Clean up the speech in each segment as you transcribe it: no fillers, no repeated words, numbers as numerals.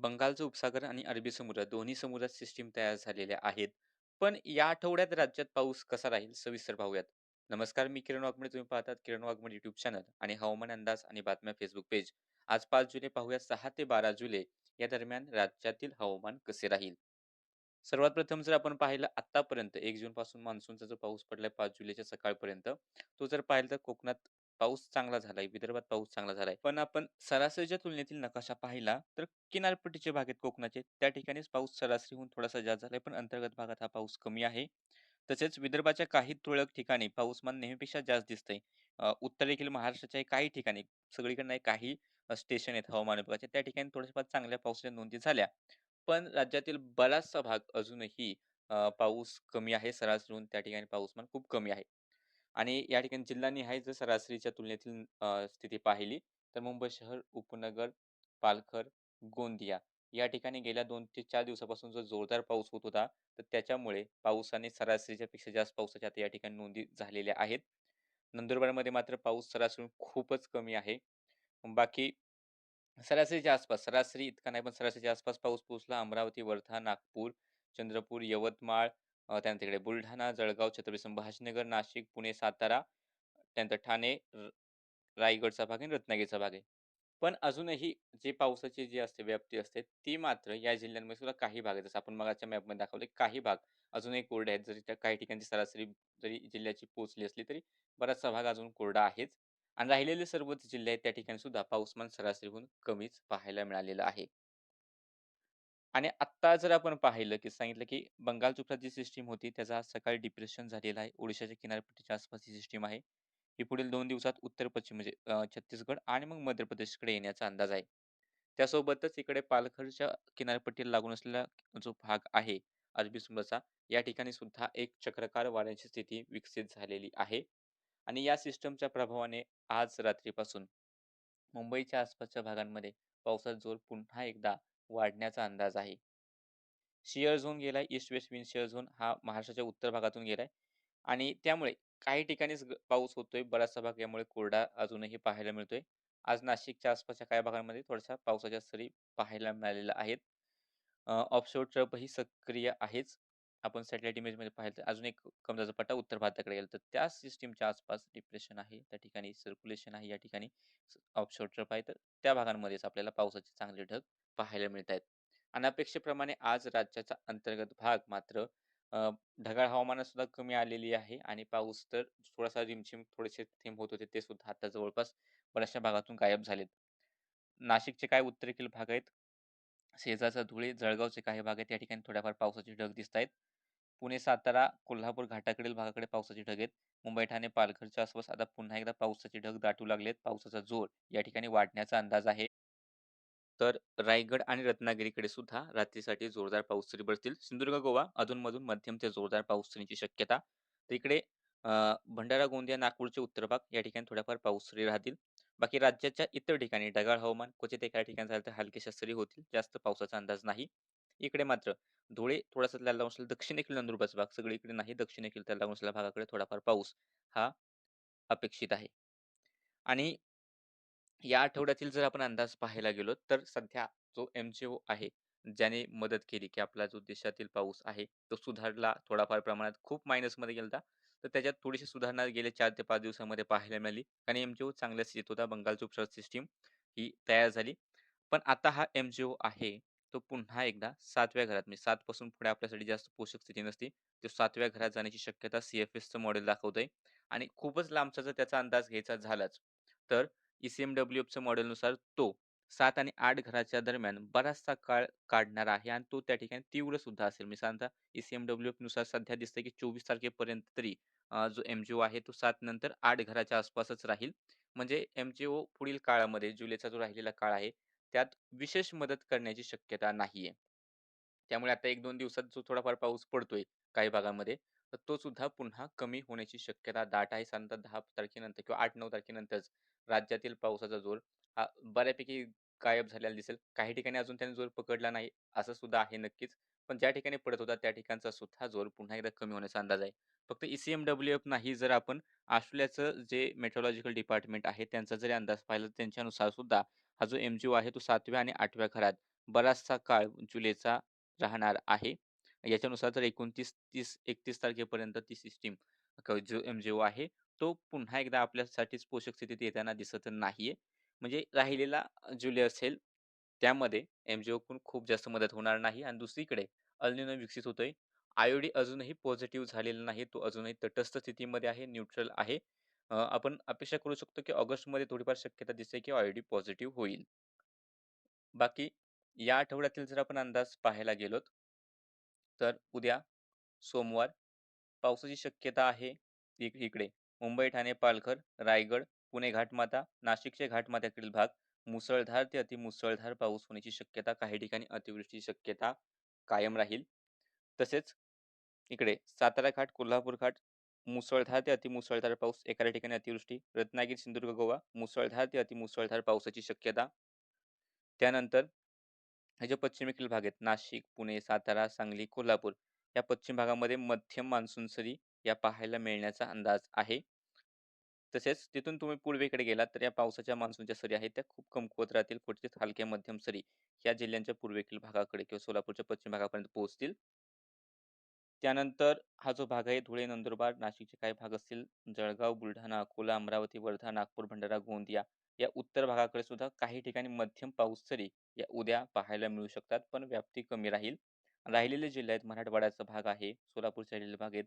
बंगालचा उपसागर आणि अरबी समुद्र दोन्ही समुद्रात सिस्टीम तयार झालेल्या आहेत. पण या आठवड्यात राज्यात पाऊस कसा राहील सविस्तर पाहूयात. नमस्कार, मी किरण वाघमोडे. तुम्ही पाहतात किरण वाघमोडे युट्यूब चॅनल आणि हवामान अंदाज आणि बातम्या फेसबुक पेज. आज 5 जुलै पाहूया 6 ते 12 जुलै या दरम्यान राज्यातील हवामान कसे राहील. सर्वात प्रथम जर आपण पाहिलं आतापर्यंत 1 जून पासून मान्सूनचा जो पाऊस पडलाय 5 जुलैच्या सकाळपर्यंत, तो जर पाहिला तर कोकणात पाऊस चांगला झालाय, विदर्भात पाऊस चांगला झालाय. पण आपण सरासरीच्या तुलनेतील नकाशा पाहिला तर किनारपट्टीचे भाग आहेत कोकणाचे, त्या ठिकाणीच पाऊस सरासरीहून थोडासा जास्त झालाय, पण अंतर्गत भागात हा पाऊस कमी आहे. तसेच विदर्भाच्या काही तुरळक ठिकाणी पाऊसमान नेहमीपेक्षा जास्त दिसतंय. उत्तरेकडील महाराष्ट्राच्या काही ठिकाणी, सगळीकडे नाही, काही स्टेशन आहेत हवामान विभागाचे, त्या ठिकाणी थोड्याफार चांगल्या पावसाच्या नोंदी झाल्या. पण राज्यातील बराचसा भाग अजूनही पाऊस कमी आहे. सरासरीहून त्या ठिकाणी पाऊसमान खूप कमी आहे. आणि या ठिकाणी जिल्हानिहाय जर सरासरीच्या तुलनेतील स्थिती पाहिली तर मुंबई शहर, उपनगर, पालघर, गोंदिया या ठिकाणी गेल्या 2 ते 4 दिवसापासून जो जोरदार पाऊस होत होता, तर त्याच्यामुळे पावसाने सरासरीच्या पेक्षा जास्त पावसाच्या आता या ठिकाणी नोंदी झालेल्या आहेत. नंदुरबारमध्ये मात्र पाऊस सरासरीहून खूपच कमी आहे. बाकी सरासरीच्या आसपास, सरासरी इतका नाही, पण सरासरीच्या आसपास पाऊस पोहोचला. अमरावती, वर्धा, नागपूर, चंद्रपूर, यवतमाळ, त्यानंतर इकडे बुलढाणा, जळगाव, छत्रपती संभाजीनगर, नाशिक, पुणे, सातारा, त्यानंतर ठाणे, रायगडचा भाग आणि रत्नागिरीचा भाग आहे. पण अजूनही जे पावसाची जी असते व्याप्ती असते, ती मात्र या जिल्ह्यांमध्ये सुद्धा काही भाग आहेत. जसं आपण मगाच्या मॅपमध्ये दाखवले, काही भाग अजूनही कोरडे आहेत. जरी त्या काही ठिकाणची सरासरी जरी जिल्ह्याची पोहोचली असली, तरी बराचसा भाग अजून कोरडा आहेच. आणि राहिलेले सर्वच जिल्हे आहेत, त्या ठिकाणी सुद्धा पाऊसमान सरासरीहून कमीच पाहायला मिळालेलं आहे. आणि आत्ता जर आपण पाहिलं, की सांगितलं, की बंगालच्या उपसागरात जी सिस्टम होती, त्याचा आज सकाळी डिप्रेशन झालेला आहे. ओडिशाच्या किनारपट्टीच्या आसपास ही सिस्टम आहे. ही पुढील 2 दिवसात उत्तर-पश्चिम म्हणजे छत्तीसगड आणि मग मध्य प्रदेशकडे येण्याचा अंदाज आहे. त्यासोबतच इकडे पालघरच्या किनारपट्टीला लागून असलेला जो भाग आहे अरबी समुद्राचा, या ठिकाणी सुद्धा एक चक्राकार वाऱ्याची स्थिती विकसित झालेली आहे. आणि या सिस्टमच्या प्रभावाने आज रात्रीपासून मुंबईच्या आसपासच्या भागांमध्ये पावसाचा जोर पुन्हा एकदा वाढण्याचा अंदाज आहे. शियर झोन गेलाय, east west wind shear zone हा महाराष्ट्राच्या उत्तर भागातून गेलाय आणि त्यामुळे काही ठिकाणीच पाऊस होतोय. बराचसा भाग यामुळे कोरडा अजूनही पाहायला मिळतोय. आज नाशिकच्या आसपासच्या काही भागांमध्ये थोड्याशा पावसाच्या सरी पाहायला मिळालेल्या आहेत. ऑफशोर ट्रफही सक्रिय आहेच. आपण सॅटेलाइट इमेजमध्ये पाहिलं तर अजून एक कमरेचा पट्टा उत्तर भारताकडे गेला, तर त्या सिस्टमच्या आसपास डिप्रेशन आहे. त्या ठिकाणी सर्क्युलेशन आहे. या ठिकाणी ऑफशोर ट्रफ आहे. तर त्या भागांमध्येच आपल्याला पावसाचे चांगले ढग पाहायला मिळत आहेत. अनपेक्षेप्रमाणे आज राज्याचा अंतर्गत भाग मात्र ढगाळ हवामानात सुद्धा कमी आलेली आहे आणि पाऊस तर थोडासा रिमझिम थोडेसे थेंब होत होते, ते सुद्धा आता जवळपास बऱ्याचशा भागातून गायब झालेत. नाशिकचे काही उत्तरेकडील भाग आहेत. शेजारचा धुळे, जळगावचे काही भाग आहेत. या ठिकाणी थोड्याफार पावसाचे ढग दिसतायत. पुणे, सातारा, कोल्हापूर घाटाकडील भागाकडे पावसाचे ढग आहेत. मुंबई, ठाणे, पालघरच्या आसपास आता पुन्हा एकदा पावसाचे ढग दाटू लागलेत. पावसाचा जोर या ठिकाणी वाढण्याचा अंदाज आहे. तर रायगड आणि रत्नागिरीकडे सुद्धा रात्रीसाठी जोरदार पाऊस सरी बरसतील. सिंधुदुर्ग, गोवा अधून-मधून मध्यम ते जोरदार पाऊस सरींची शक्यता. तर इकडे भंडारा, गोंदिया, नागपूरचे उत्तर भाग या ठिकाणी थोड्याफार पाऊस सरी राहतील. बाकी राज्याच्या इतर ठिकाणी ढगाळ हवामान, क्वचित एका ठिकाणी झालं तर हलक्याशा सरी होतील. जास्त पावसाचा अंदाज नाही. इकडे मात्र धुळे, थोडासा त्याला लागून असलेला दक्षिणेकडील नंदुरबारचा भाग, सगळीकडे नाही, दक्षिणेकडील त्याला लागून असलेल्या भागाकडे थोडाफार पाऊस हा अपेक्षित आहे. आणि या आठवड्यातील जर आपण अंदाज पाहायला गेलो तर सध्या जो एम-जी-ओ आहे, ज्याने मदत केली, की आपला जो देशातील पाऊस आहे, तो सुधारला थोडाफार प्रमाणात. खूप मायनसमध्ये गेला तर त्याच्यात थोडीशी सुधारणा गेल्या 4 ते 5 दिवसामध्ये पाहायला मिळाली. आणि एम-जी-ओ चांगल्या स्थितीत होता. बंगालची उपसागर सिस्टीम ही तयार झाली. पण आता हा एम-जी-ओ आहे, तो पुन्हा एकदा 7व्या घरात, म्हणजे 7 पासून पुढे आपल्यासाठी जास्त पोषक स्थिती नसते. तो 7व्या घरात जाण्याची शक्यता सी-एफ-एसचं मॉडेल दाखवतंय. आणि खूपच लांबचा जर त्याचा अंदाज घ्यायचा झालाच, तर ई-सी-एम-डब्ल्यू-एफच्या मॉडेलनुसार तो 7 आणि 8 घराच्या दरम्यान बराचसा काळ काढणार आहे आणि तो त्या ठिकाणी तीव्र सुद्धा असेल. म्हणजे साधारणतः ई-सी-एम-डब्ल्यू-एफ नुसार सध्या दिसतंय की 24 तारखेपर्यंत तरी जो एम-जी-ओ आहे तो 7 नंतर 8 घराच्या आसपासच राहील. म्हणजे एम-जी-ओ पुढील काळामध्ये जुलैचा जो राहिलेला काळ आहे, त्यात विशेष मदत करण्याची शक्यता नाहीये. त्यामुळे आता 1-2 दिवसात जो थोडाफार पाऊस पडतोय काही भागामध्ये, तर तो सुद्धा पुन्हा कमी होण्याची शक्यता दाट आहे. साधारणतः 10 तारखेनंतर किंवा 8-9 तारखेनंतरच राज्यातील पावसाचा जोर हा बऱ्यापैकी गायब झालेला दिसेल. काही ठिकाणी अजून त्याने जोर पकडला नाही, असं सुद्धा आहे नक्कीच. पण ज्या ठिकाणी पडत होता त्या ठिकाणचा सुद्धा जोर पुन्हा एकदा कमी होण्याचा अंदाज आहे. फक्त ई-सी-एम-डब्ल्यू-एफ नाही, जर आपण ऑस्ट्रेलियाचं जे मेट्रोलॉजिकल डिपार्टमेंट आहे त्यांचा जरी अंदाज पाहिला, तर त्यांच्यानुसार सुद्धा हा जो एम-जी-ओ आहे तो 7व्या आणि 8व्या घरात बराचसा काळ जुलैचा राहणार आहे. याच्यानुसार जर 29, 30, 31 तारखेपर्यंत ती सिस्टम जो एम-जी-ओ आहे, तो पुन्हा एकदा आपल्यासाठीच पोषक स्थितीत येताना दिसत नाहीये. म्हणजे राहिलेला जुलै असेल, त्यामध्ये एम-जी-ओकडून खूप जास्त मदत होणार नाही आणि दुसरीकडे अल निनो विकसित होतोय. आय अजूनही पॉझिटिव्ह झालेला नाही. तो अजूनही तटस्थ स्थितीमध्ये आहे, न्यूट्रल आहे. आपण अपेक्षा करू शकतो, की ऑगस्टमध्ये थोडीफार शक्यता दिसते, की आय पॉझिटिव्ह होईल. बाकी या आठवड्यातील जर आपण अंदाज पाहायला गेलोत, तर उद्या सोमवार पावसाची शक्यता आहे. इकडे मुंबई, ठाणे, पालघर, रायगड, पुणे घाटमाथा, नाशिकचे घाटमाथ्याकडील भाग मुसळधार ते अतिमुसळधार पाऊस होण्याची शक्यता, काही ठिकाणी अतिवृष्टीची शक्यता कायम राहील. तसेच इकडे सातारा घाट, कोल्हापूर घाट मुसळधार ते अतिमुसळधार पाऊस, एखाद्या ठिकाणी अतिवृष्टी. रत्नागिरी, सिंधुदुर्ग, गोवा मुसळधार ते अतिमुसळधार पावसाची शक्यता. त्यानंतर हे जे पश्चिमेकडील भाग आहेत, नाशिक, पुणे, सातारा, सांगली, कोल्हापूर या पश्चिम भागामध्ये मध्यम मान्सून सरी या पाहायला मिळण्याचा अंदाज आहे. तसेच तिथून तुम्ही पूर्वेकडे गेलात तर या पावसाच्या मान्सूनच्या सरी आहेत त्या खूप कमकुवत राहतील. क्वचित हलक्या मध्यम सरी या जिल्ह्यांच्या पूर्वेकडील भागाकडे किंवा सोलापूरच्या पश्चिम भागापर्यंत पोहोचतील. त्यानंतर हा जो भाग आहे धुळे, नंदुरबार, नाशिकचे काही भाग असतील, जळगाव, बुलढाणा, अकोला, अमरावती, वर्धा, नागपूर, भंडारा, गोंदिया या उत्तर भागाकडे सुद्धा काही ठिकाणी मध्यम पाऊस सरी या उद्या पाहायला मिळू शकतात, पण व्याप्ती कमी राहील. राहिलेले जिल्हे आहेत, मराठवाड्याचा भाग आहे, सोलापूरचे राहिलेले भाग आहेत,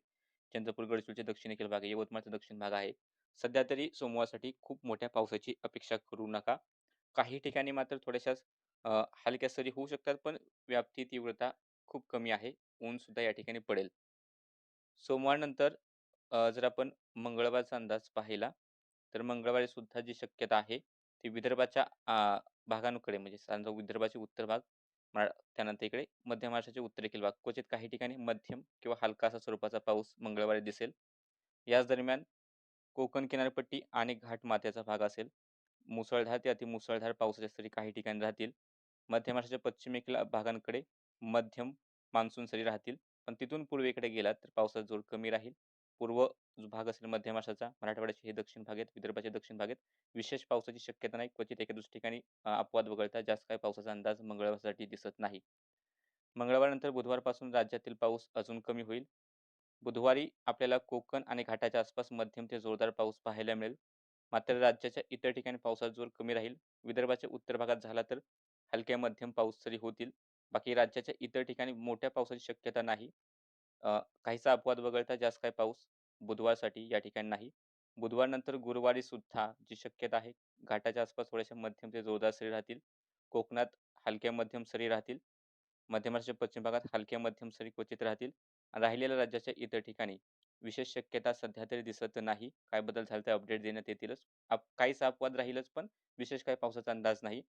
चंद्रपूर, गडचिरोलीचे दक्षिणेकडील भाग आहे, यवतमाळचा दक्षिण भाग आहे. सध्या तरी सोमवारसाठी खूप मोठ्या पावसाची अपेक्षा करू नका. काही ठिकाणी मात्र थोड्याशा हलक्या सरी होऊ शकतात, पण व्याप्ती तीव्रता खूप कमी आहे. ऊन सुद्धा या ठिकाणी पडेल. सोमवारनंतर जर आपण मंगळवारचा अंदाज पाहिला, तर मंगळवारी सुद्धा जी शक्यता आहे, ती विदर्भाच्या भागांकडे म्हणजे समजा विदर्भाचे उत्तर भाग, त्यानंतर इकडे मध्य महाराष्ट्राचे उत्तरेकडील भाग, क्वचित काही ठिकाणी मध्यम किंवा हलका असा स्वरूपाचा पाऊस मंगळवारी दिसेल. याच दरम्यान कोकण किनारपट्टी आणि घाटमाथ्याचा भाग असेल. मुसळधार ते अतिमुसळधार पावसाच्या सरी काही ठिकाणी राहतील. मध्य महाराष्ट्राच्या पश्चिमेकडील भागांकडे मध्यम मान्सून सरी राहतील. पण तिथून पूर्वेकडे गेलात तर पावसाचा जोर कमी राहील. पूर्व जो भाग असेल मध्य महाराष्ट्राचा, मराठवाड्याचे हे दक्षिण भाग आहेत, विदर्भाचे दक्षिण भाग आहेत. विशेष पावसाची शक्यता नाही. क्वचित एका दुसऱ्या ठिकाणी अपवाद वगळता जास्त काही पावसाचा अंदाज मंगळवारसाठी दिसत नाही. मंगळवारनंतर बुधवारपासून राज्यातील पाऊस अजून कमी होईल. बुधवारी आपल्याला कोकण आणि घाटाच्या आसपास मध्यम ते जोरदार पाऊस पाहायला मिळेल. मात्र राज्याच्या इतर ठिकाणी पावसाचा जोर कमी राहील. विदर्भाच्या उत्तर भागात झाला तर हलक्या मध्यम पाऊस तरी होतील. बाकी राज्याच्या इतर ठिकाणी मोठ्या पावसाची शक्यता नाही. काहीसा अपवाद वगळता जास्त काही पाऊस बुधवारसाठी या ठिकाणी नाही. बुधवारनंतर गुरुवारी सुद्धा जी शक्यता आहे, घाटाच्या आसपास थोड्याशा मध्यम ते जोरदार सरी राहतील. कोकणात हलक्या मध्यम सरी राहतील. मध्य महाराष्ट्राच्या पश्चिम भागात हलक्या मध्यम सरी क्वचित राहतील. राहिलेल्या राज्याच्या इतर ठिकाणी विशेष शक्यता सध्या तरी दिसत नाही. काय बदल झाला तर अपडेट देण्यात येतीलच. काहीसा अपवाद राहीलच, पण विशेष काही पावसाचा अंदाज नाही.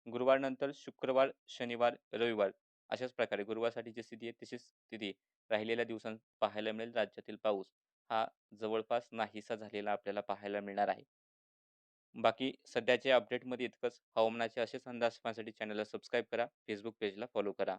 गुरुवारनंतर शुक्रवार, शनिवार, रविवार अशाच प्रकारे गुरुवारसाठी जी स्थिती आहे तशीच स्थिती राहिलेल्या दिवसांत पाहायला मिळेल. राज्यातील पाऊस हा जवळपास नाहीसा झालेला आपल्याला पाहायला मिळणार आहे. बाकी सध्याच्या अपडेटमध्ये इतकंच. हवामानाचे असेच अंदाज पाहण्यासाठी चॅनलला सबस्क्राईब करा. फेसबुक पेजला फॉलो करा.